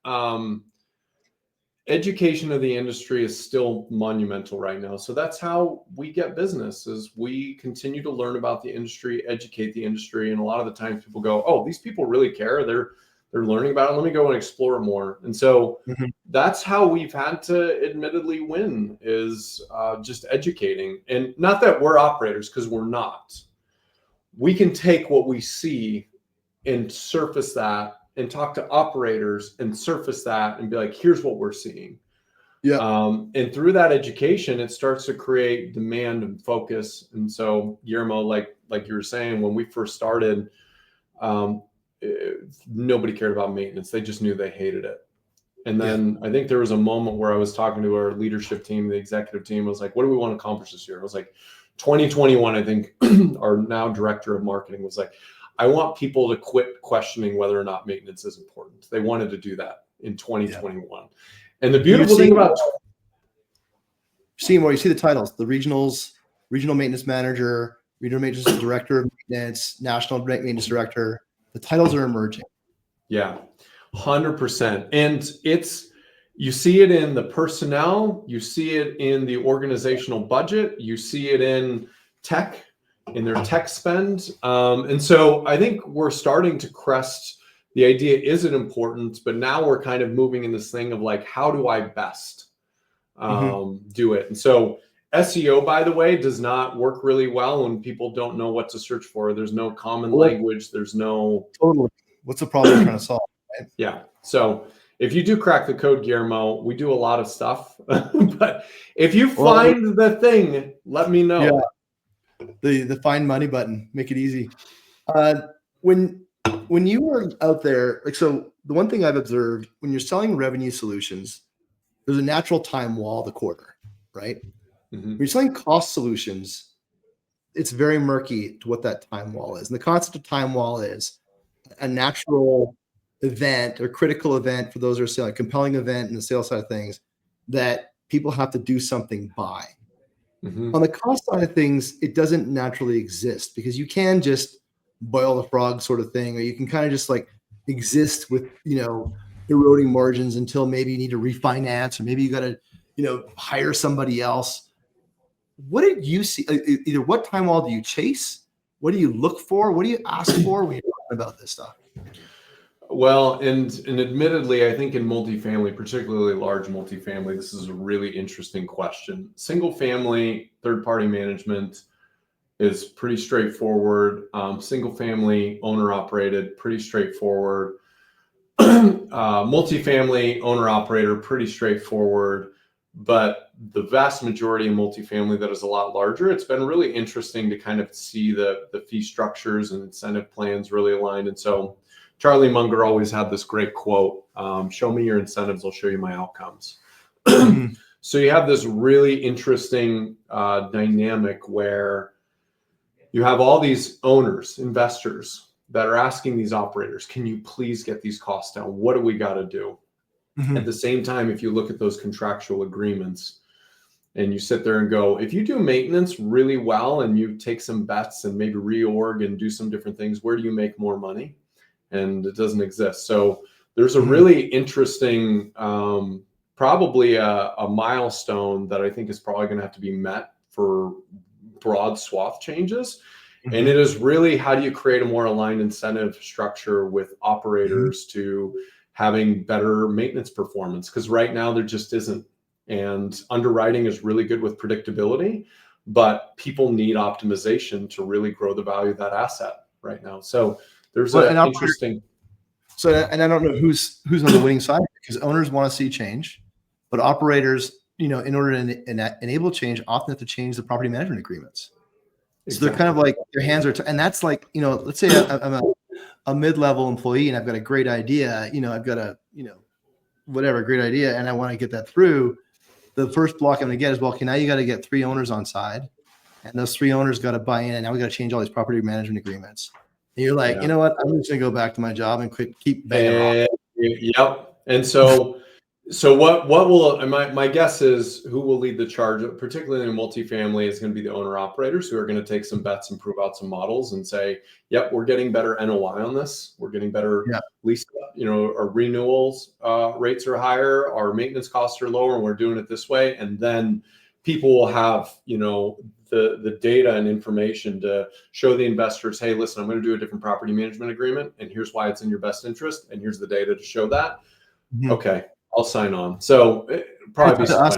education of the industry is still monumental right now. So that's how we get business, is we continue to learn about the industry, educate the industry. And a lot of the times people go, oh, these people really care. They're learning about it. Let me go and explore more. And so that's how we've had to admittedly win, is just educating. And not that we're operators, because we're not. We can take what we see and surface that and talk to operators and surface that and be like, here's what we're seeing. Yeah. And through that education, it starts to create demand and focus. And so, Guillermo, like you were saying, when we first started, nobody cared about maintenance. They just knew they hated it. And then I think there was a moment where I was talking to our leadership team, the executive team. I was like, what do we want to accomplish this year? I was like, 2021, I think our now director of marketing was like, I want people to quit questioning whether or not maintenance is important. They wanted to do that in 2021. Yeah. And the beautiful thing about seeing more, you see the titles, the regionals, regional maintenance manager, regional maintenance director of maintenance, national maintenance director. The titles are emerging. Yeah, 100%. And you see it in the personnel, you see it in the organizational budget, you see it in tech, in their tech spend. And so I think we're starting to crest the idea, is it important? But now we're kind of moving in this thing of like, how do I best do it? And so SEO, by the way, does not work really well when people don't know what to search for. There's no common language. There's no... Totally. What's the problem you're trying to solve? Right? Yeah. So if you do crack the code, Guillermo, we do a lot of stuff. But if you find the thing, let me know. Yeah. The find money button, make it easy. When you were out there, like, so the one thing I've observed when you're selling revenue solutions, there's a natural time wall, the quarter, right? When you're selling cost solutions, it's very murky to what that time wall is. And the concept of time wall is a natural event or critical event for those who are selling, a compelling event in the sales side of things that people have to do something by. On the cost side of things, it doesn't naturally exist, because you can just boil the frog sort of thing, or you can kind of just like exist with, eroding margins until maybe you need to refinance, or maybe you got to, hire somebody else. What did you see? Either what time wall do you chase? What do you look for? What do you ask for when you're talking about this stuff? Well, and admittedly, I think in multifamily, particularly large multifamily, this is a really interesting question. Single family, third-party management is pretty straightforward. Single family, owner-operated, pretty straightforward. Multifamily, owner-operator, pretty straightforward. But the vast majority of multifamily that is a lot larger, it's been really interesting to kind of see the fee structures and incentive plans really aligned. And so Charlie Munger always had this great quote, show me your incentives, I'll show you my outcomes. So you have this really interesting dynamic where you have all these owners, investors that are asking these operators, can you please get these costs down? What do we got to do? At the same time, if you look at those contractual agreements, and you sit there and go, if you do maintenance really well and you take some bets and maybe reorg and do some different things, where do you make more money? And it doesn't exist. So there's a really interesting, probably a milestone that I think is probably going to have to be met for broad swath changes. And it is really, how do you create a more aligned incentive structure with operators to having better maintenance performance? Because right now there just isn't. And underwriting is really good with predictability, but people need optimization to really grow the value of that asset right now. So there's an interesting. So, and I don't know who's on the winning side, because owners want to see change, but operators, in order to enable change, often have to change the property management agreements. Exactly. So they're kind of like, their hands are, and that's like, let's say I'm a mid-level employee and I've got a great idea, I've got a, great idea, and I want to get that through. The first block I'm going to get is, well, okay, now you got to get 3 owners on side, and those 3 owners got to buy in, and now we got to change all these property management agreements. And you're like, you know what? I'm just going to go back to my job and keep banging. Yep. And so what will, my guess is, who will lead the charge, particularly in multifamily, is going to be the owner operators, who are going to take some bets and prove out some models and say, yep, we're getting better NOI on this. We're getting better lease, our renewals rates are higher, our maintenance costs are lower, and we're doing it this way. And then people will have, the data and information to show the investors, hey, listen, I'm going to do a different property management agreement, and here's why it's in your best interest, and here's the data to show that. Okay, I'll sign on. So probably it's up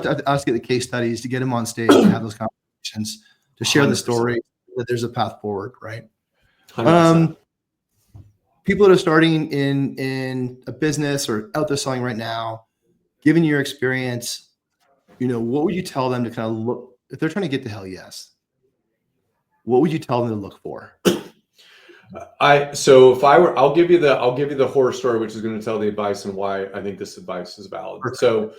to us to get the case studies, to get them on stage, to have those conversations, to share 100%. The story, that there's a path forward, right? 100%. People that are starting in a business or out there selling right now, given your experience, what would you tell them to kind of look, if they're trying to get to hell yes, what would you tell them to look for? I'll give you the horror story, which is going to tell the advice and why I think this advice is valid. Perfect. So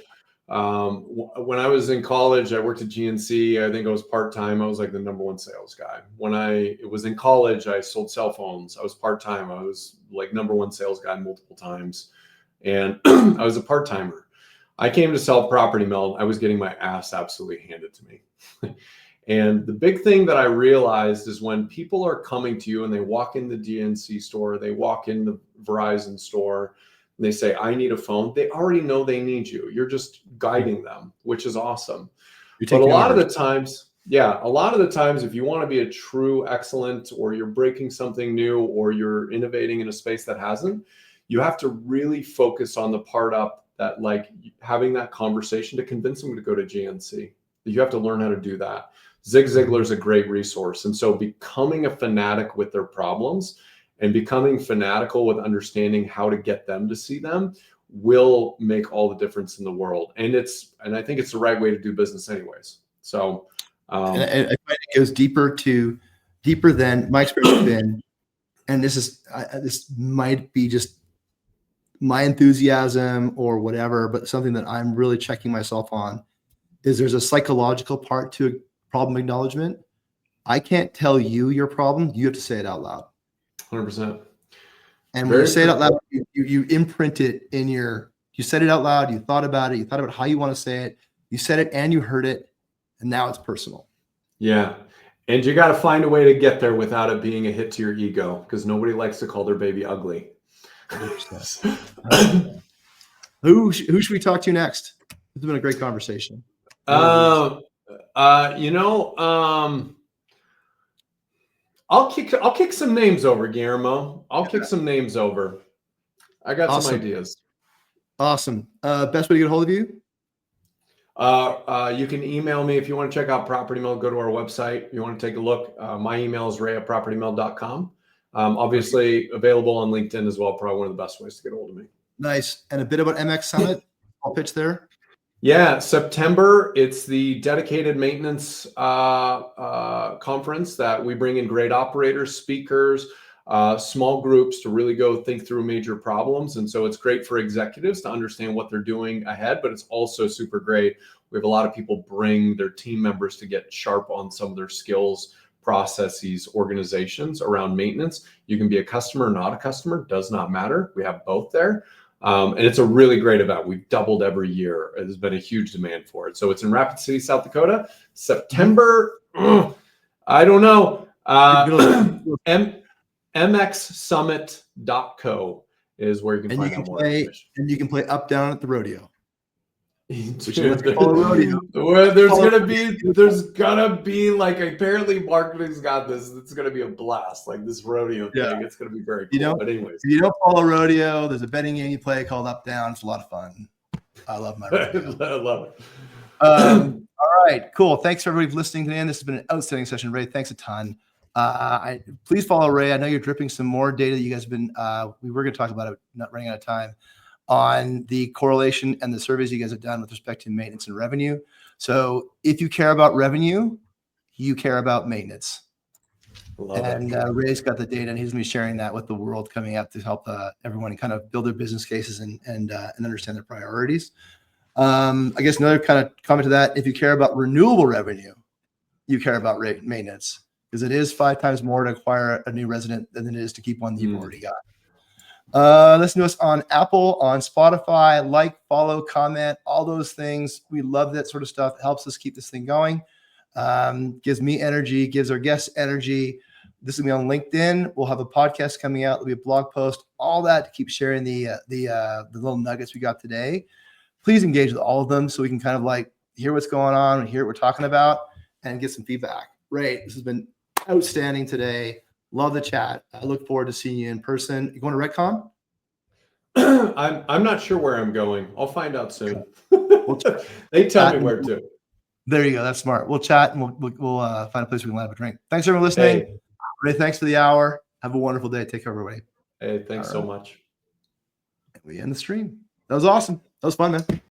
when I was in college, I worked at GNC. I think I was part-time. I was like the #1 sales guy. When I was in college, I sold cell phones. I was part-time. I was like #1 sales guy multiple times. And I was a part-timer. I came to sell Property Meld. I was getting my ass absolutely handed to me. And the big thing that I realized is, when people are coming to you and they walk in the GNC store, they walk in the Verizon store, and they say, I need a phone, they already know they need you. You're just guiding them, which is awesome. But a lot of the times, if you want to be a true excellent, or you're breaking something new, or you're innovating in a space that hasn't, you have to really focus on the part up that, like, having that conversation to convince them to go to GNC. You have to learn how to do that. Zig Ziglar is a great resource. And so becoming a fanatic with their problems and becoming fanatical with understanding how to get them to see them will make all the difference in the world. And I think it's the right way to do business anyways. So and I find it goes deeper than my experience has been. And this might be just my enthusiasm or whatever, but something that I'm really checking myself on is, there's a psychological part to problem acknowledgement. I can't tell you your problem. You have to say it out loud. 100%. And when you say it out loud, you imprint it in you said it out loud. You thought about it. You thought about how you want to say it. You said it and you heard it. And now it's personal. Yeah. And you got to find a way to get there without it being a hit to your ego, because nobody likes to call their baby ugly. 100%. Who should we talk to next? It's been a great conversation. I'll kick some names over, Guillermo. I'll kick some names over. I got some ideas. Awesome. Best way to get a hold of you? You can email me if you want to check out Property Meld. Go to our website. If you want to take a look, my email is ray@propertymeld.com. Obviously available on LinkedIn as well. Probably one of the best ways to get a hold of me. Nice. And a bit about MX Summit. I'll pitch there. Yeah, September. It's the dedicated maintenance conference that we bring in great operators, speakers, small groups to really go think through major problems. And so it's great for executives to understand what they're doing ahead, but it's also super great. We have a lot of people bring their team members to get sharp on some of their skills, processes, organizations around maintenance. You can be a customer or not a customer, does not matter. We have both there. And it's a really great event. We've doubled every year. There's been a huge demand for it. So it's in Rapid City, South Dakota, September. I don't know. mxsummit.co is where you can find out more information. And you can play Up Down at the rodeo. Dude, there's gonna be like, apparently marketing's got this. It's gonna be a blast. Like this rodeo thing. It's gonna be very cool. But anyways, if you don't follow rodeo, there's a betting game you play called Up Down. It's a lot of fun. I love my rodeo. I love it. All right, cool. Thanks for everybody for listening today. This has been an outstanding session, Ray. Thanks a ton. Please follow Ray. I know you're dripping some more data that you guys have been. We were going to talk about it, not running out of time, on the correlation and the surveys you guys have done with respect to maintenance and revenue. So if you care about revenue, you care about maintenance. Ray's got the data, and he's going to be sharing that with the world coming out to help everyone kind of build their business cases and understand their priorities. I guess another kind of comment to that: if you care about renewable revenue, you care about maintenance, because it is 5 times more to acquire a new resident than it is to keep one that you've already got. Listen to us on Apple, on Spotify, like, follow, comment, all those things. We love that sort of stuff. It helps us keep this thing going. Gives me energy, gives our guests energy. This will be on LinkedIn. We'll have a podcast coming out. There'll be a blog post, all that to keep sharing the little nuggets we got today. Please engage with all of them so we can kind of like hear what's going on and hear what we're talking about and get some feedback. Ray, this has been outstanding today. Love the chat. I look forward to seeing you in person. You going to RecCon? I'm not sure where I'm going. I'll find out soon. They tell me where to. There you go. That's smart. We'll chat and we'll find a place we can have a drink. Thanks everyone listening. Hey. Ray, thanks for the hour. Have a wonderful day. Take care, everybody. Hey, thanks so much. We end the stream. That was awesome. That was fun, man.